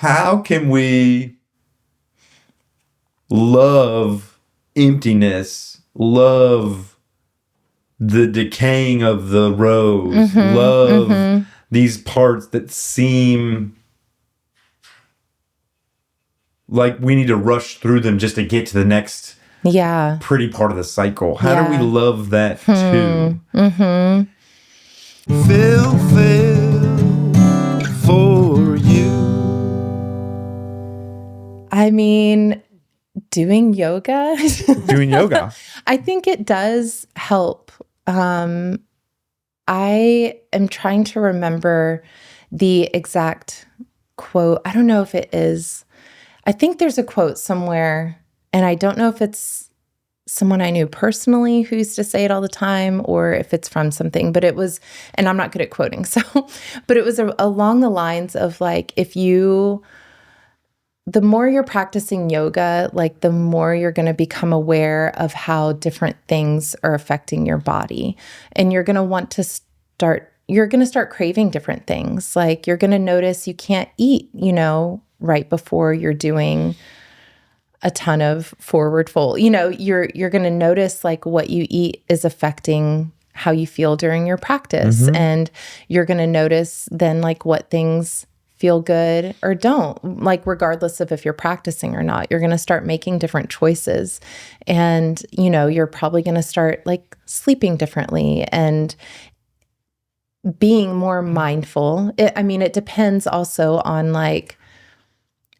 how can we love emptiness, love the decaying of the rose, love these parts that seem like we need to rush through them just to get to the next pretty part of the cycle. How do we love that too? Phil Phails for you. I mean, doing yoga. Doing yoga. I think it does help. I am trying to remember the exact quote. I don't know if it is. I think there's a quote somewhere, and I don't know if it's someone I knew personally who used to say it all the time or if it's from something, but it was, and I'm not good at quoting, so, but it was along the lines of like, the more you're practicing yoga, like the more you're going to become aware of how different things are affecting your body. And you're going to start craving different things. Like you're going to notice you can't eat, right before you're doing a ton of forward fold. You're going to notice like what you eat is affecting how you feel during your practice. And you're going to notice then like what things feel good or don't, like regardless of if you're practicing or not. You're going to start making different choices. And, you're probably going to start like sleeping differently and being more mindful. It depends also on like,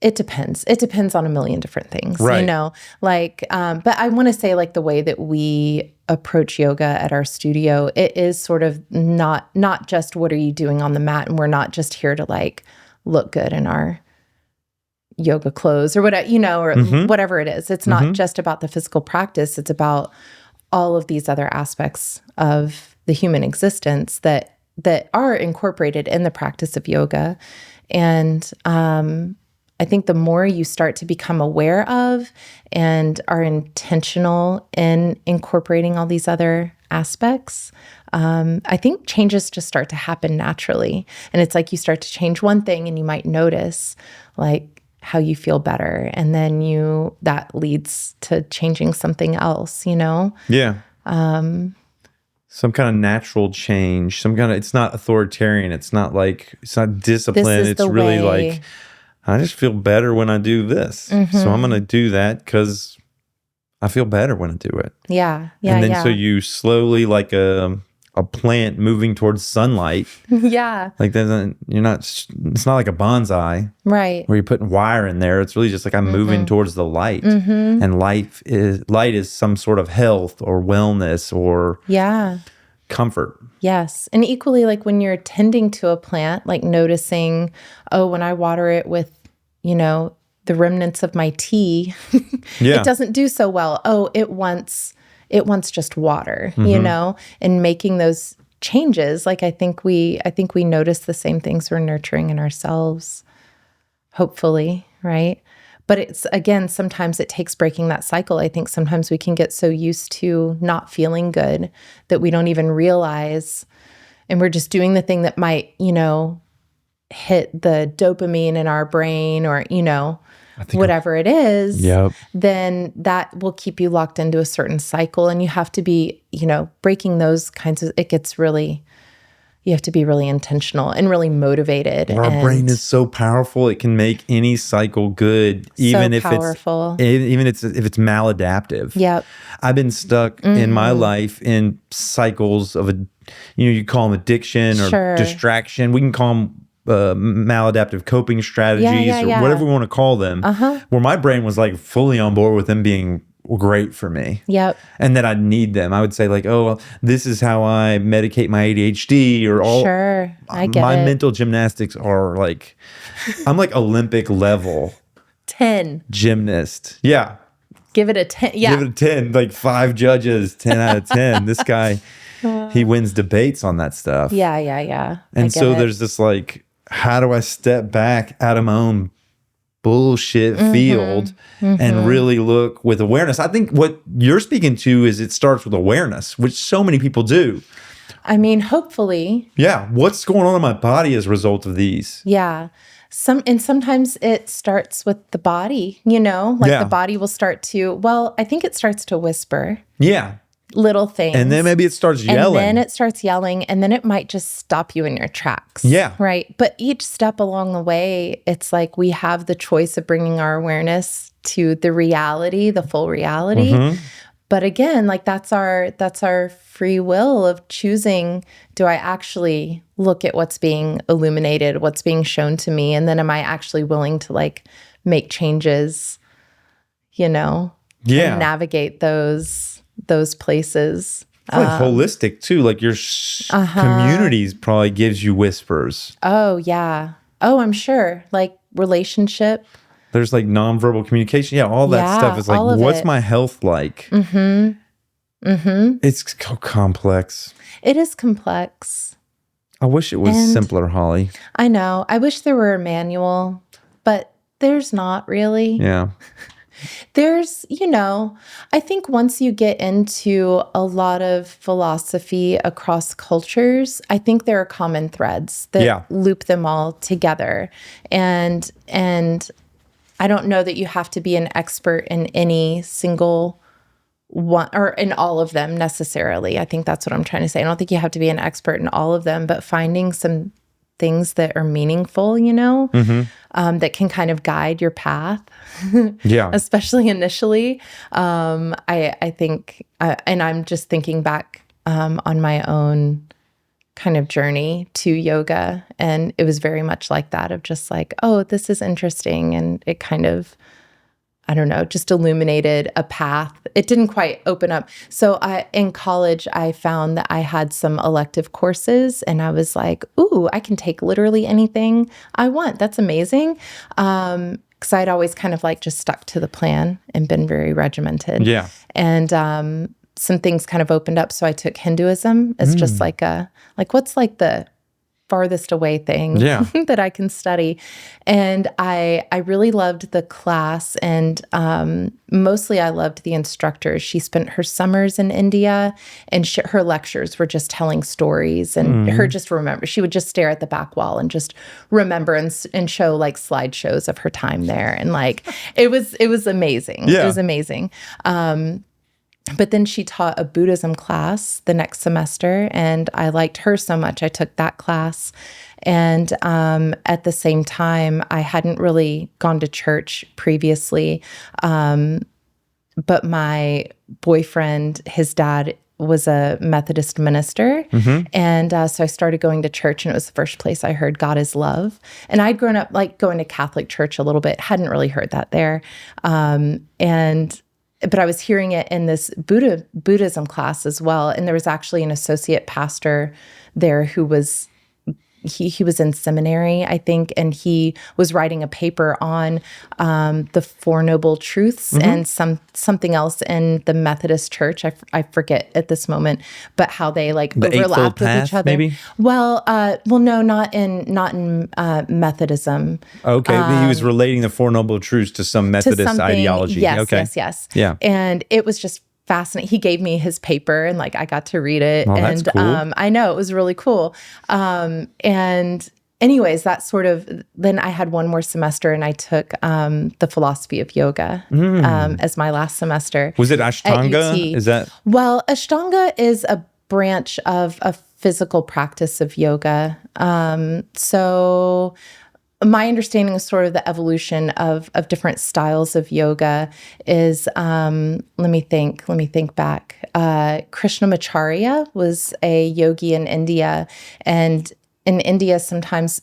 it depends. It depends on a million different things, right. But I want to say like the way that we approach yoga at our studio, it is sort of not just what are you doing on the mat, and we're not just here to like look good in our yoga clothes or whatever, whatever it is. It's not just about the physical practice. It's about all of these other aspects of the human existence that are incorporated in the practice of yoga. And, I think the more you start to become aware of and are intentional in incorporating all these other aspects, I think changes just start to happen naturally. And it's like you start to change one thing and you might notice like how you feel better. And then that leads to changing something else, Yeah. Some kind of natural change, it's not authoritarian. It's not discipline. It's really like, I just feel better when I do this. So I'm going to do that because I feel better when I do it. Yeah. And then so you slowly, like a plant moving towards sunlight. Yeah. Like it's not like a bonsai. Right. Where you're putting wire in there. It's really just like I'm moving towards the light. And light is some sort of health or wellness or comfort. Yes. And equally, like when you're tending to a plant, like noticing, when I water it with, the remnants of my tea, it doesn't do so well. It wants just water, and making those changes. Like I think we notice the same things we're nurturing in ourselves, hopefully, right? But it's, again, sometimes it takes breaking that cycle. I think sometimes we can get so used to not feeling good that we don't even realize, and we're just doing the thing that might, hit the dopamine in our brain or, whatever it is, then that will keep you locked into a certain cycle. And you have to be, breaking those kinds of, you have to be really intentional and really motivated. Our brain is so powerful; it can make any cycle good, even if it's maladaptive. Yep. I've been stuck in my life in cycles of you call them addiction or distraction. We can call them maladaptive coping strategies or whatever we want to call them. Where my brain was like fully on board with them being great for me. Yep. And that I'd need them. I would say like, this is how I medicate my ADHD or all. Sure. I get my it. mental gymnastics are like, I'm like Olympic level 10 gymnast. Yeah. Give it a 10. Yeah. Give it a 10, like 5 judges, 10 out of 10. This guy, he wins debates on that stuff. Yeah. And so there's this like, how do I step back out of my own bullshit field and really look with awareness? I think what you're speaking to is it starts with awareness, which so many people do. I mean, hopefully. Yeah. What's going on in my body as a result of these? Yeah. Sometimes it starts with the body, like the body will start to, I think it starts to whisper. Yeah. Little things. And then maybe it starts yelling. And then it starts yelling, and then it might just stop you in your tracks. Yeah. Right. But each step along the way, it's like we have the choice of bringing our awareness to the reality, the full reality. Mm-hmm. But again, like that's our free will of choosing, do I actually look at what's being illuminated, what's being shown to me, and then am I actually willing to like make changes, and navigate those places. It's like holistic too. Like your communities probably gives you whispers. Oh yeah. Oh, I'm sure. Like relationship. There's like nonverbal communication. Yeah, all that stuff is like, what's my health like? Mm-hmm. Mm-hmm. It's so complex. It is complex. I wish it was simpler, Hollie. I know. I wish there were a manual, but there's not really. Yeah. There's, I think once you get into a lot of philosophy across cultures, I think there are common threads that loop them all together. And I don't know that you have to be an expert in any single one or in all of them necessarily. I think that's what I'm trying to say. I don't think you have to be an expert in all of them, but finding some things that are meaningful, that can kind of guide your path. Yeah. Especially initially. I think, and I'm just thinking back on my own kind of journey to yoga. And it was very much like that of just like, oh, this is interesting. And it kind of, I don't know, just illuminated a path. It didn't quite open up. So in college, I found that I had some elective courses and I was like, ooh, I can take literally anything I want. That's amazing. Because I'd always kind of like just stuck to the plan and been very regimented. Yeah. And some things kind of opened up. So I took Hinduism as just like what's like the farthest away thing that I can study. And I really loved the class, and mostly I loved the instructor. She spent her summers in India, and her lectures were just telling stories, and her just remember. She would just stare at the back wall and just remember and show like slideshows of her time there, and like it was amazing. Yeah. It was amazing. But then she taught a Buddhism class the next semester, and I liked her so much. I took that class. And at the same time, I hadn't really gone to church previously. But my boyfriend, his dad was a Methodist minister. Mm-hmm. And so I started going to church, and it was the first place I heard God is love. And I'd grown up like going to Catholic church a little bit, hadn't really heard that there. But I was hearing it in this Buddhism class as well. And there was actually an associate pastor there who was, he was in seminary, I think, and he was writing a paper on the Four Noble Truths and something else in the Methodist Church. I forget at this moment, but how they like the overlapped with each other. Maybe? Well, no, not in Methodism. Okay, he was relating the Four Noble Truths to some Methodist ideology. Yes, okay. yes. Yeah, and it was just fascinating. He gave me his paper, and like I got to read it. Oh, and that's cool. I know it was really cool. And anyways, that sort of, then I had one more semester, and I took the philosophy of yoga as my last semester. Was it Ashtanga? Is that? Well, Ashtanga is a branch of a physical practice of yoga. So my understanding of sort of the evolution of different styles of yoga is, let me think back. Krishnamacharya was a yogi in India, and in India, sometimes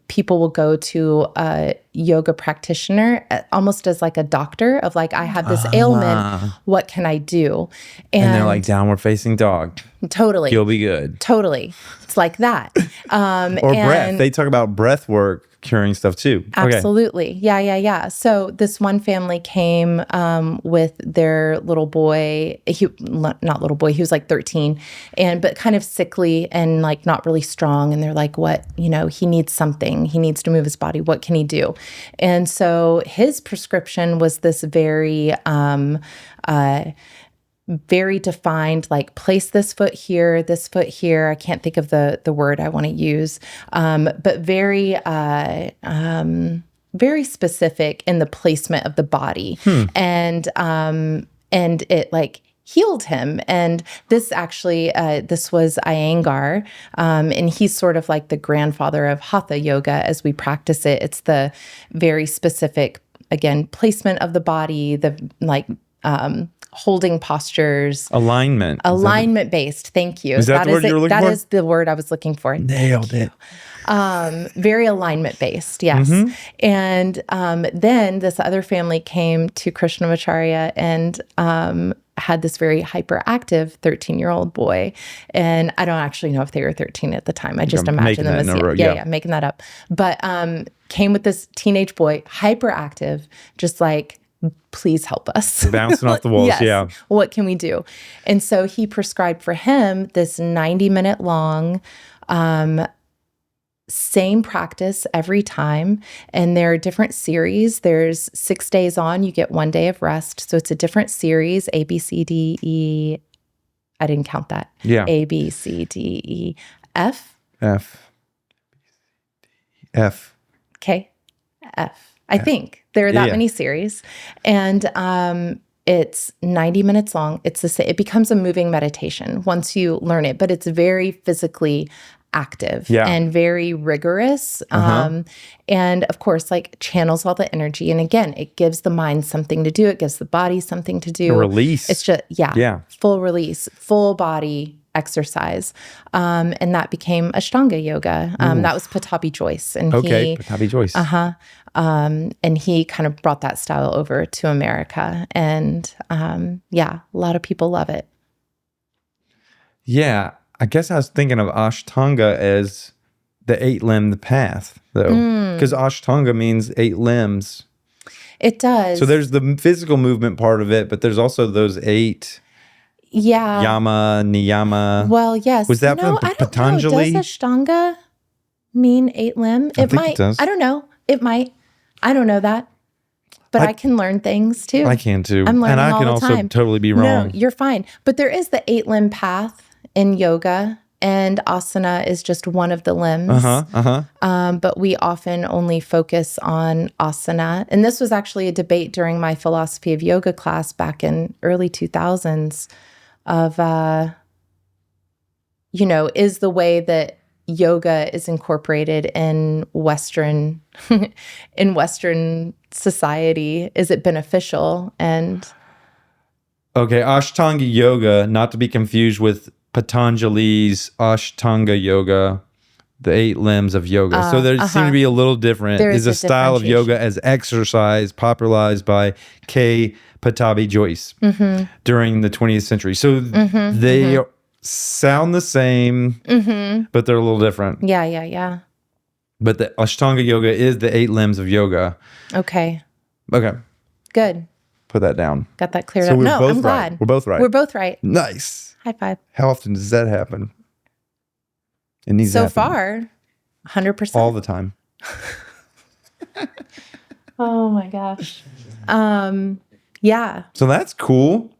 people will go to a yoga practitioner almost as like a doctor of like, I have this ailment, what can I do? And they're like downward facing dog. Totally. You'll be good. Totally. It's like that. Or breath. They talk about breath work curing stuff too. Absolutely. Okay. Yeah. So this one family came with their little boy. Not little boy. He was like 13, but kind of sickly and like not really strong. And they're like, what? He needs something. He needs to move his body. What can he do? And so his prescription was this very very defined, like place this foot here. I can't think of the word I want to use, but very very specific in the placement of the body, and it like healed him. And this actually, this was Iyengar, and he's sort of like the grandfather of Hatha yoga as we practice it. It's the very specific, again, placement of the body, the like holding postures. Alignment Based. Thank you. Is that the word you were looking for? That is the word I was looking for. Nailed it. Very alignment based, yes. And then this other family came to Krishnamacharya and had this very hyperactive 13-year-old boy. And I don't actually know if they were 13 at the time. I just imagine them as, yeah, making that up. But came with this teenage boy, hyperactive, just like, please help us. Bouncing off the walls, yes. yeah. What can we do? And so he prescribed for him this 90-minute long same practice every time. And there are different series. There's 6 days on, you get 1 day of rest. So it's a different series, A, B, C, D, E. I didn't count that. Yeah. A, B, C, D, E, F. F. F. Okay. F. I think there are that many series. And it's 90 minutes long. It becomes a moving meditation once you learn it, but it's very physically active and very rigorous. And of course, like channels all the energy. And again, it gives the mind something to do. It gives the body something to do. A release. It's just, full release, full body exercise. And that became Ashtanga yoga. That was Pattabhi Jois. And Pattabhi Jois. And he kind of brought that style over to America. And a lot of people love it. Yeah. I guess I was thinking of Ashtanga as the 8-limbed path, though, because Ashtanga means 8 limbs. It does. So there's the physical movement part of it, but there's also those 8. Yeah. Yama, niyama. Well, yes. Was that from Patanjali? Does Ashtanga mean 8 limb? I think it does. I don't know. It might. I don't know that. But I can learn things too. I can too. I'm learning and I can all the also time. totally be wrong. No, you're fine. But there is the 8-limb path in yoga, and asana is just one of the limbs. But we often only focus on asana. And this was actually a debate during my philosophy of yoga class back in early 2000s of, is the way that yoga is incorporated in Western society, is it beneficial? And okay, Ashtanga yoga, not to be confused with Patanjali's Ashtanga yoga, the 8 limbs of yoga. So there seem to be a little different. There's a style of yoga as exercise popularized by K. Pattabhi Jois during the 20th century. So they sound the same, but they're a little different. Yeah. But the Ashtanga yoga is the 8 limbs of yoga. Okay. Good. Put that down. Got that cleared up. No, I'm glad. Right. We're both right. We're both right. Nice. High five. How often does that happen? It needs to happen. So far, 100%. All the time. Oh my gosh. Yeah. So that's cool.